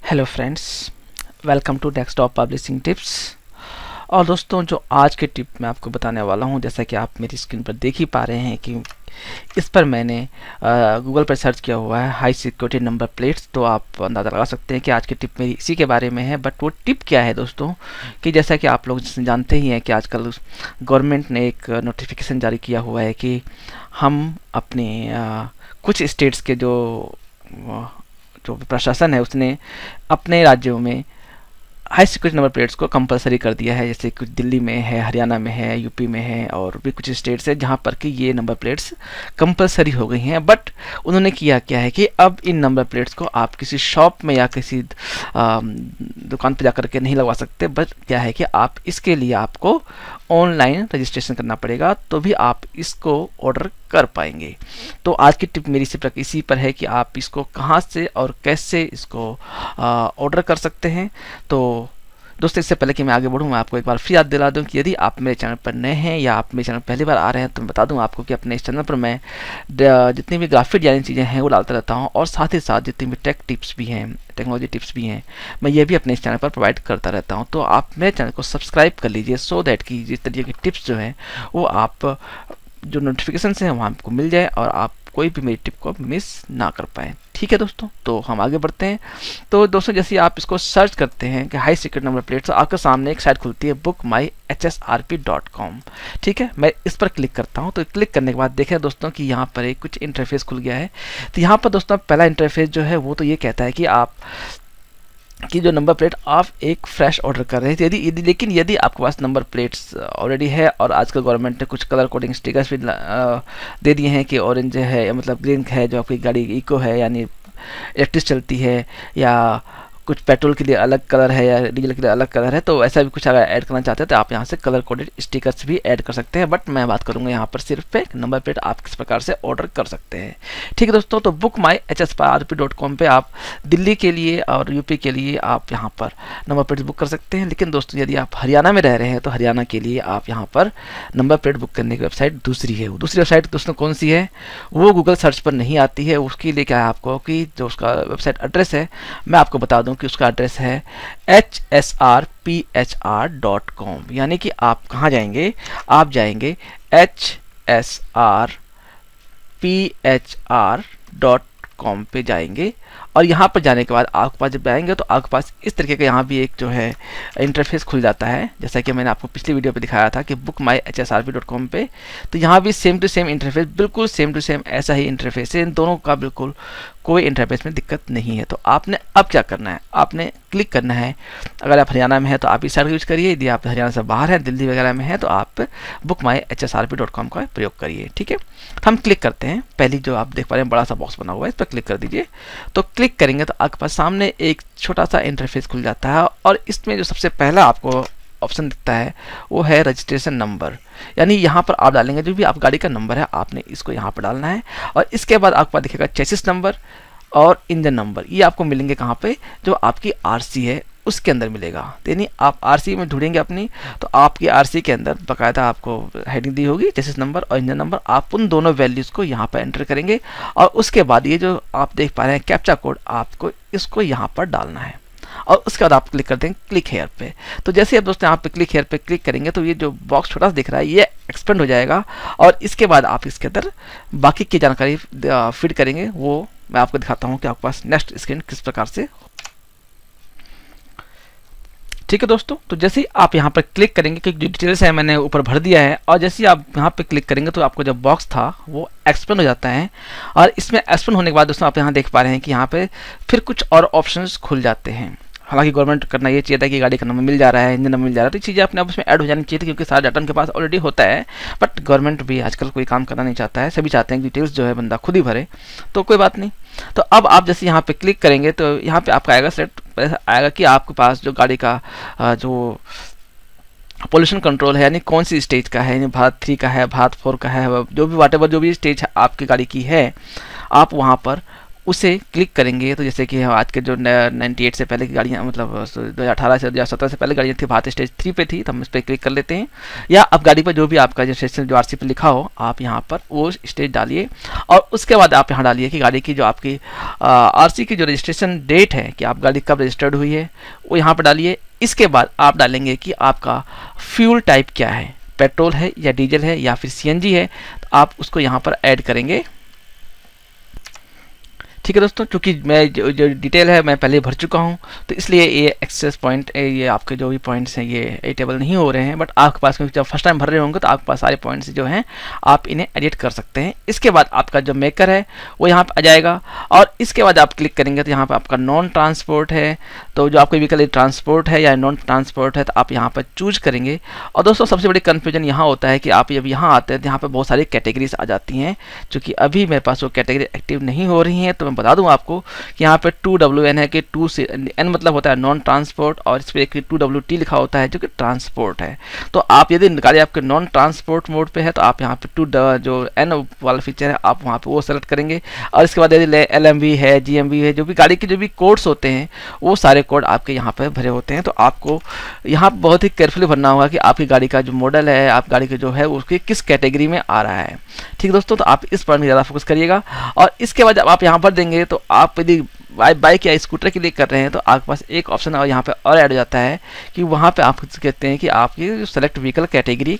Hello friends, welcome to desktop publishing tips. और दोस्तों, जो आज के टिप मैं आपको बताने वाला हूं, जैसा कि आप मेरी स्क्रीन पर देख ही पा रहे हैं कि इस पर मैंने गूगल पर सर्च किया हुआ है हाई सिक्योरिटी नंबर प्लेट्स। तो आप अंदाज़ा लगा सकते हैं कि आज की टिप मेरी इसी के बारे में है। बट वो टिप क्या है दोस्तों, कि जैसा कि आप लोग जानते ही हैं कि आजकल गवर्नमेंट ने एक नोटिफिकेशन जारी किया हुआ है कि हम अपने कुछ स्टेट्स के जो प्रशासन है उसने अपने राज्यों में हाई सिक्योरिटी नंबर प्लेट्स को कंपलसरी कर दिया है। जैसे कुछ दिल्ली में है, हरियाणा में है, यूपी में है और भी कुछ स्टेट्स है जहाँ पर कि ये नंबर प्लेट्स कंपलसरी हो गई हैं। बट उन्होंने किया क्या है कि अब इन नंबर प्लेट्स को आप किसी शॉप में या किसी दुकान पर जाकर के नहीं लगवा सकते। बट क्या है कि आप इसके लिए आपको ऑनलाइन रजिस्ट्रेशन करना पड़ेगा, तो भी आप इसको ऑर्डर कर पाएंगे। तो आज की टिप मेरी सिर्फ इसी पर है कि आप इसको कहाँ से और कैसे इसको ऑर्डर कर सकते हैं। तो दोस्तों, इससे पहले कि मैं आगे बढ़ूँ, मैं आपको एक बार फिर याद दिला दूं कि यदि आप मेरे चैनल पर नए हैं या आप मेरे चैनल पहली बार आ रहे हैं, तो मैं बता दूं आपको कि अपने इस चैनल पर मैं जितनी भी ग्राफिक डिजाइनिंग चीज़ें हैं वो डालता रहता हूं, और साथ ही साथ जितनी भी टेक टिप्स भी हैं, टेक्नोलॉजी टिप्स भी हैं, मैं ये भी अपने इस चैनल पर प्रोवाइड करता रहता हूँ। तो आप मेरे चैनल को सब्सक्राइब कर लीजिए, सो दैट कि जिस तरीके की टिप्स जो हैं वो आप जो नोटिफिकेशन है वहाँ आपको मिल जाए और आप कोई भी मेरी टिप को मिस ना कर पाएँ। ठीक है दोस्तों, तो हम आगे बढ़ते हैं। तो दोस्तों, जैसे आप इसको सर्च करते हैं कि हाई सिक्योरिटी नंबर प्लेट, तो आपके सामने एक साइट खुलती है bookmyhsrp.com। ठीक है, मैं इस पर क्लिक करता हूं। तो क्लिक करने के बाद देखें दोस्तों कि यहाँ पर एक कुछ इंटरफेस खुल गया है। तो यहाँ पर दोस्तों पहला इंटरफेस जो है वो तो ये कहता है कि आप कि जो नंबर प्लेट आप एक फ्रेश ऑर्डर कर रहे थे, लेकिन यदि आपके पास नंबर प्लेट्स ऑलरेडी है, और आजकल गवर्नमेंट ने कुछ कलर कोडिंग स्टिकर्स भी दे दिए हैं कि ऑरेंज है या मतलब ग्रीन है जो आपकी गाड़ी इको है यानी इलेक्ट्रिक चलती है, या कुछ पेट्रोल के लिए अलग कलर है या डीजल के लिए अलग कलर है, तो ऐसा भी कुछ अगर ऐड करना चाहते हैं तो आप यहाँ से कलर कोडेड स्टिकर्स भी ऐड कर सकते हैं। बट मैं बात करूँगा यहाँ पर सिर्फ एक नंबर प्लेट आप किस प्रकार से ऑर्डर कर सकते हैं। ठीक है दोस्तों, तो bookmyhsrp.com पे आप दिल्ली के लिए और यूपी के लिए आप यहाँ पर नंबर प्लेट बुक कर सकते हैं। लेकिन दोस्तों, यदि आप हरियाणा में रह रहे हैं तो हरियाणा के लिए आप यहाँ पर नंबर प्लेट बुक करने की वेबसाइट दूसरी है। दूसरी वेबसाइट दोस्तों कौन सी है, वो गूगल सर्च पर नहीं आती है। उसके लिए क्या है आपको कि जो उसका वेबसाइट एड्रेस है, मैं आपको बता दूं कि उसका एड्रेस है hsrphr.com। यानी कि आप कहाँ जाएंगे, आप जाएंगे hsrphr.com पे जाएंगे, और यहाँ पर जाने के बाद आपके पास जब आएंगे तो आपके पास इस तरीके का यहाँ भी एक जो है इंटरफेस खुल जाता है, जैसा कि मैंने आपको पिछली वीडियो पे दिखाया था कि bookmyhsrp.com पे। तो यहाँ भी सेम टू सेम इंटरफेस, बिल्कुल सेम टू सेम ऐसा ही इंटरफेस है। इन दोनों का बिल्कुल कोई इंटरफेस में दिक्कत नहीं है। तो आपने अब क्या करना है, आपने क्लिक करना है। अगर आप हरियाणा में है तो आप इस साइट यूज करिए, यदि आप हरियाणा से बाहर हैं, दिल्ली वगैरह में है, तो आप bookmyhsrp.com का प्रयोग करिए। ठीक है, हम क्लिक करते हैं। पहली जो आप देख पा रहे हैं बड़ा सा बॉक्स बना हुआ है, इस पर क्लिक कर दीजिए। तो क्लिक करेंगे तो आपके पास सामने एक छोटा सा इंटरफेस खुल जाता है, और इसमें जो सबसे पहला आपको ऑप्शन दिखता है वो है रजिस्ट्रेशन नंबर। यानी यहाँ पर आप डालेंगे जो भी आप गाड़ी का नंबर है, आपने इसको यहाँ पर डालना है, और इसके बाद आपके पास दिखेगा चेसिस नंबर और इंजन नंबर। ये आपको मिलेंगे कहाँ पे, जो आपकी आरसी है उसके अंदर मिलेगा। यानी आप आरसी में ढूंढेंगे अपनी, तो आपकी आरसी के अंदर बाकायदा आपको हेडिंग दी होगी चेसिस नंबर और इंजन नंबर। आप उन दोनों वैल्यूज़ को यहाँ पर एंटर करेंगे, और उसके बाद ये जो आप देख पा रहे हैं कैप्चा कोड, आपको इसको यहाँ पर डालना है, और उसके बाद आप क्लिक कर देंगे क्लिक हेयर पे। तो जैसे आप दोस्तों यहाँ पे क्लिक हेयर पे क्लिक करेंगे तो ये जो बॉक्स छोटा सा दिख रहा है ये एक्सपेंड हो जाएगा, और इसके बाद आप इसके अंदर बाकी की जानकारी फिट करेंगे। वो मैं आपको दिखाता हूँ कि आपके पास नेक्स्ट स्क्रीन किस प्रकार से। ठीक है दोस्तों, तो जैसे ही आप यहाँ पर क्लिक करेंगे, क्योंकि जो डिटेल्स है मैंने ऊपर भर दिया है, और जैसे ही आप यहाँ पे क्लिक करेंगे तो आपको जो बॉक्स था वो एक्सपेंड हो जाता है। और इसमें एक्सपेंड होने के बाद दोस्तों आप यहाँ देख पा रहे हैं कि यहाँ पे फिर कुछ और ऑप्शंस खुल जाते हैं। हालांकि गवर्नमेंट करना ये चाहिए था कि गाड़ी का नंबर मिल जा रहा है, इंजन नंबर मिल जा रहा है, तो ये चीज़ें अपने आप उसमें ऐड हो जानी चाहिए थी, क्योंकि सारा डाटा उनके पास ऑलरेडी होता है। बट गवर्नमेंट भी आजकल कोई काम करना नहीं चाहता है, सभी चाहते हैं कि डिटेल्स जो है बंदा खुद ही भरे। तो कोई बात नहीं। तो अब आप जैसे यहाँ पे क्लिक करेंगे तो यहाँ पे आपका आएगा सेलेक्ट, आएगा कि आपके पास जो गाड़ी का जो पोल्यूशन कंट्रोल है, यानी कौन सी स्टेज का है, यानी भारत 3 का है, भारत 4 का है, जो भी वाटेवर जो भी स्टेज आपकी गाड़ी की है, आप वहाँ पर उसे क्लिक करेंगे तो जैसे कि आज के जो 98 से पहले की गाड़ियाँ, मतलब 2018 से 2017 से पहले गाड़ियाँ थी, भारत स्टेज 3 पे थी, तो हम इस पर क्लिक कर लेते हैं। या अब गाड़ी पर जो भी आपका जो स्टेशन जो आरसी पे लिखा हो, आप यहाँ पर वो स्टेज डालिए और उसके बाद आप यहाँ डालिए कि गाड़ी की जो आपकी आरसी की जो रजिस्ट्रेशन डेट है कि आप गाड़ी कब रजिस्टर्ड हुई है वो यहाँ पर डालिए। इसके बाद आप डालेंगे कि आपका फ्यूल टाइप क्या है, पेट्रोल है या डीजल है या फिर सीएनजी है, तो आप उसको यहाँ पर ऐड करेंगे। ठीक है दोस्तों, क्योंकि मैं जो डिटेल है मैं पहले भर चुका हूँ, तो इसलिए ये एक्सेस पॉइंट, ये आपके जो भी पॉइंट्स हैं ये एडिटेबल नहीं हो रहे हैं। बट आपके पास, क्योंकि जब फर्स्ट टाइम भर रहे होंगे तो आपके पास सारे पॉइंट्स जो हैं आप इन्हें एडिट कर सकते हैं। इसके बाद आपका जो मेकर है वो यहाँ पर आ जाएगा और इसके बाद आप क्लिक करेंगे तो यहाँ पर आपका नॉन ट्रांसपोर्ट है, तो जो आपका व्हीकल ट्रांसपोर्ट है या नॉन ट्रांसपोर्ट है तो आप यहाँ पर चूज करेंगे। और दोस्तों सबसे बड़ी कन्फ्यूजन यहाँ होता है कि आप जब यहाँ आते हैं तो यहाँ पर बहुत सारी कैटेगरीज आ जाती हैं, चूँकि अभी मेरे पास वो कैटेगरी एक्टिव नहीं हो रही हैं। तो मैं बता दूँ आपको कि यहाँ पे 2WN है कि 2 से N मतलब होता है नॉन ट्रांसपोर्ट, और इस पर एक 2WT लिखा होता है जो कि ट्रांसपोर्ट है। तो आप यदि गाड़ी आपके नॉन ट्रांसपोर्ट मोड पे है तो आप यहाँ पे जो N वाला फीचर है आप वहाँ पे वो सेलेक्ट करेंगे। और इसके बाद यदि LMV है, GMV है, जो भी गाड़ी के जो भी कोड्स होते हैं वो सारे कोड आपके यहाँ पे भरे होते हैं। तो आपको यहाँ बहुत ही केयरफुली भरना होगा कि आपकी गाड़ी का जो मॉडल है, आप गाड़ी के जो है उसकी किस कैटेगरी में आ रहा है। ठीक दोस्तों, तो आप इस पर ज़्यादा फोकस करिएगा। और इसके बाद जब आप यहाँ पर देंगे तो आप यदि बाइक या स्कूटर के लिए कर रहे हैं तो आपके पास एक ऑप्शन और यहाँ पे और ऐड हो जाता है कि वहाँ पे आप कहते हैं कि आपकी सेलेक्ट व्हीकल कैटेगरी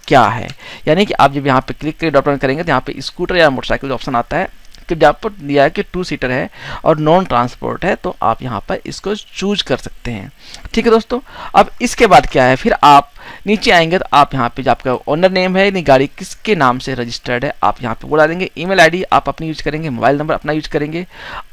क्या है। यानी कि आप जब यहाँ पे क्लिक करके ड्रॉप डाउन करेंगे तो यहाँ पे स्कूटर या मोटरसाइकिल ऑप्शन आता है कि जहाँ पर दिया है कि 2 सीटर है और नॉन ट्रांसपोर्ट है, तो आप यहाँ पर इसको चूज कर सकते हैं। ठीक है दोस्तों, अब इसके बाद क्या है, फिर आप नीचे आएंगे तो आप यहाँ पे जो आपका ओनर नेम है यानी गाड़ी किसके नाम से रजिस्टर्ड है आप यहाँ पे वो डालेंगे। ईमेल आईडी आप अपनी यूज करेंगे, मोबाइल नंबर अपना यूज करेंगे,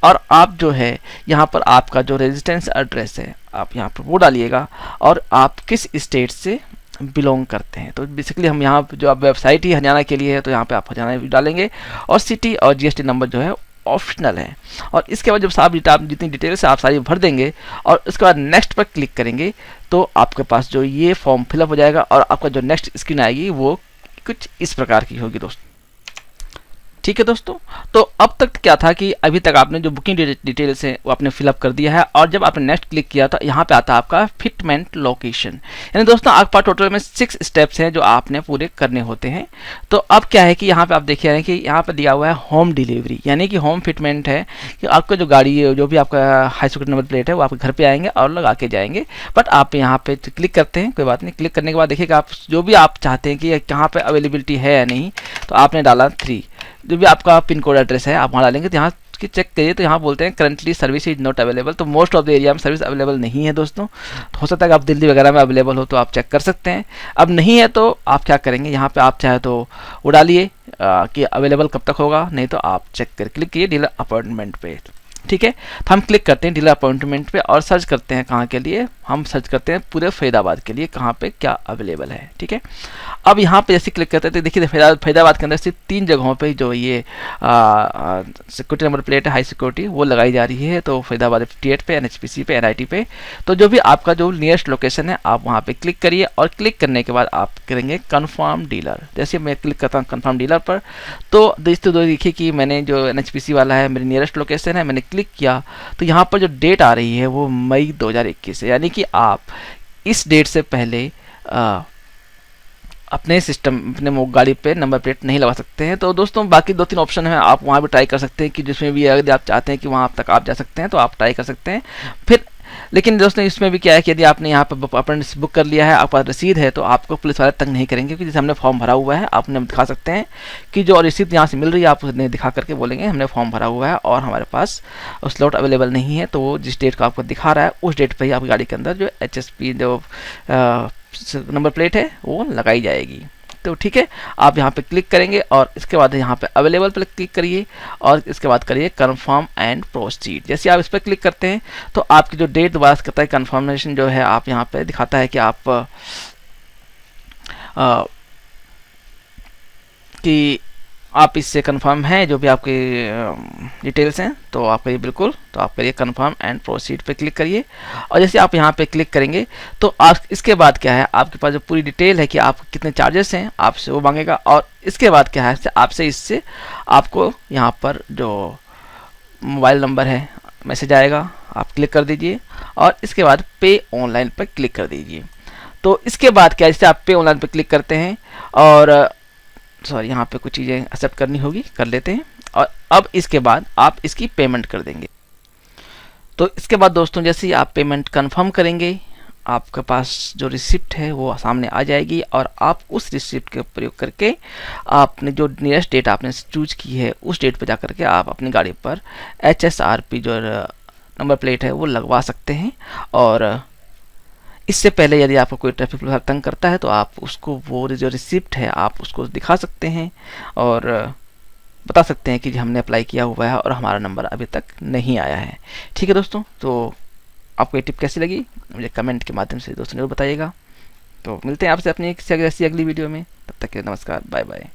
और आप जो है यहाँ पर आपका जो रेजिडेंस एड्रेस है आप यहाँ पर वो डालिएगा और आप किस स्टेट से बिलोंग करते हैं। तो बेसिकली हम यहाँ जो आप वेबसाइट ही हरियाणा के लिए है तो यहाँ पे आप हरियाणा डालेंगे, और सिटी और जीएसटी नंबर जो है ऑप्शनल है। और इसके बाद जब आप जितनी डिटेल्स आप सारी भर देंगे और उसके बाद नेक्स्ट पर क्लिक करेंगे तो आपके पास जो ये फॉर्म फिलअप हो जाएगा और आपका जो नेक्स्ट स्क्रीन आएगी वो कुछ इस प्रकार की होगी दोस्तों। ठीक है दोस्तों, तो अब तक क्या था कि अभी तक आपने जो बुकिंग डिटेल्स है वो आपने फिलअप कर दिया है, और जब आपने नेक्स्ट क्लिक किया तो यहाँ पे आता है आपका फिटमेंट लोकेशन। यानी दोस्तों आपके पास टोटल में 6 स्टेप्स हैं जो आपने पूरे करने होते हैं। तो अब क्या है कि यहाँ पे आप देख रहे हैं कि यहाँ पे दिया हुआ है होम डिलीवरी, यानी कि होम फिटमेंट है कि आपका जो गाड़ी है जो भी आपका हाई सिक्योरिटी नंबर प्लेट है वो आपके घर पे आएंगे और लगा के जाएंगे। बट आप यहाँ पे क्लिक करते हैं, कोई बात नहीं, क्लिक करने के बाद देखिएगा आप जो भी आप चाहते हैं कि कहाँ पे अवेलेबिलिटी है या नहीं, तो आपने डाला 3, जो भी आपका पिन कोड एड्रेस है आप वहाँ डालेंगे। तो यहाँ की चेक करिए तो यहाँ बोलते हैं currently service is not available, तो मोस्ट ऑफ द एरिया में सर्विस अवेलेबल नहीं है दोस्तों। तो हो सकता है कि आप दिल्ली वगैरह में अवेलेबल हो तो आप चेक कर सकते हैं। अब नहीं है तो आप क्या करेंगे, यहाँ पे आप चाहे तो वो डालिए कि अवेलेबल कब तक होगा, नहीं तो आप चेक कर क्लिक कीजिए डीलर अपॉइंटमेंट पे। ठीक है, तो हम क्लिक करते हैं डीलर अपॉइंटमेंट पे और सर्च करते हैं कहाँ के लिए, हम सर्च करते हैं पूरे फरीदाबाद के लिए कहाँ पे क्या अवेलेबल है। ठीक है, अब यहाँ पे जैसे क्लिक करते हैं तो देखिए फरीदाबाद के अंदर सिर्फ 3 जगहों पे जो ये सिक्योरिटी नंबर प्लेट है हाई सिक्योरिटी वो लगाई जा रही है। तो फरीदाबाद 58 पे, NHPC पे, NIT पे। तो जो भी आपका जो नियरेस्ट लोकेशन है आप वहाँ पे क्लिक करिए, और क्लिक करने के बाद आप करेंगे कन्फर्म डीलर। जैसे मैं क्लिक करता हूँ कन्फर्म डीलर पर तो देखिए कि मैंने जो NHPC वाला है मेरी नियरेस्ट लोकेशन है, मैंने क्लिक किया तो यहाँ पर जो डेट आ रही है वो मई 2021 है। यानी कि आप इस डेट से पहले अपने सिस्टम अपने गाड़ी पे नंबर प्लेट नहीं लगा सकते हैं। तो दोस्तों बाकी 2-3 ऑप्शन है, आप वहाँ भी ट्राई कर सकते हैं कि जिसमें भी अगर आप चाहते हैं कि वहाँ तक आप जा सकते हैं तो आप ट्राई कर सकते हैं। फिर लेकिन दोस्तों इसमें भी क्या है कि यदि आपने यहाँ पर अपना बुक कर लिया है, आपके पास रसीद है, तो आपको पुलिस वाले तंग नहीं करेंगे, क्योंकि जैसे हमने फॉर्म भरा हुआ है आपने दिखा सकते हैं कि जो रसीद यहाँ से मिल रही है आप उन्हें दिखा करके बोलेंगे हमने फॉर्म भरा हुआ है और हमारे पास स्लॉट अवेलेबल नहीं है। तो वो जिस डेट का आपको दिखा रहा है उस डेट पर ही आपकी गाड़ी के अंदर जो HSP जो नंबर प्लेट है वो लगाई जाएगी। तो ठीक है, आप यहाँ पे क्लिक करेंगे और इसके बाद यहाँ पे अवेलेबल पर क्लिक करिए और इसके बाद करिए कन्फर्म एंड प्रोसीड। जैसे आप इस पर क्लिक करते हैं तो आपकी जो डेट दोबारा करता है कन्फर्मेशन जो है आप यहाँ पे दिखाता है कि आप कि आप इससे कंफर्म हैं जो भी आपके डिटेल्स हैं, तो आप करिए बिल्कुल, तो आप करिए कंफर्म एंड प्रोसीड पे क्लिक करिए। और जैसे आप यहाँ पे क्लिक करेंगे तो आप इसके बाद क्या है आपके पास जो पूरी डिटेल है कि आप कितने चार्जेस हैं आपसे वो मांगेगा। और इसके बाद क्या है आपसे इससे आपको यहाँ पर जो मोबाइल नंबर है, मैसेज आएगा, आप क्लिक कर दीजिए और इसके बाद पे ऑनलाइन पर क्लिक कर दीजिए। तो इसके बाद क्या, जैसे आप पे ऑनलाइन पर क्लिक करते हैं और सॉरी यहाँ पे कुछ चीज़ें एक्सेप्ट करनी होगी, कर लेते हैं। और अब इसके बाद आप इसकी पेमेंट कर देंगे। तो इसके बाद दोस्तों जैसे ही आप पेमेंट कंफर्म करेंगे, आपके पास जो रिसिप्ट है वो सामने आ जाएगी और आप उस रिसिप्ट के प्रयोग करके आपने जो नियरेस्ट डेट आपने चूज की है उस डेट पर जा करके आप अपनी गाड़ी पर HSRP जो नंबर प्लेट है वो लगवा सकते हैं। और इससे पहले यदि आपको कोई ट्रैफिक पुलिस तंग करता है तो आप उसको वो जो रिसिप्ट है आप उसको दिखा सकते हैं और बता सकते हैं कि हमने अप्लाई किया हुआ है और हमारा नंबर अभी तक नहीं आया है। ठीक है दोस्तों, तो आपको ये टिप कैसी लगी मुझे कमेंट के माध्यम से दोस्तों जरूर बताइएगा। तो मिलते हैं आपसे अपनी किसी ऐसी अगली वीडियो में, तब तक के लिए नमस्कार, बाय बाय।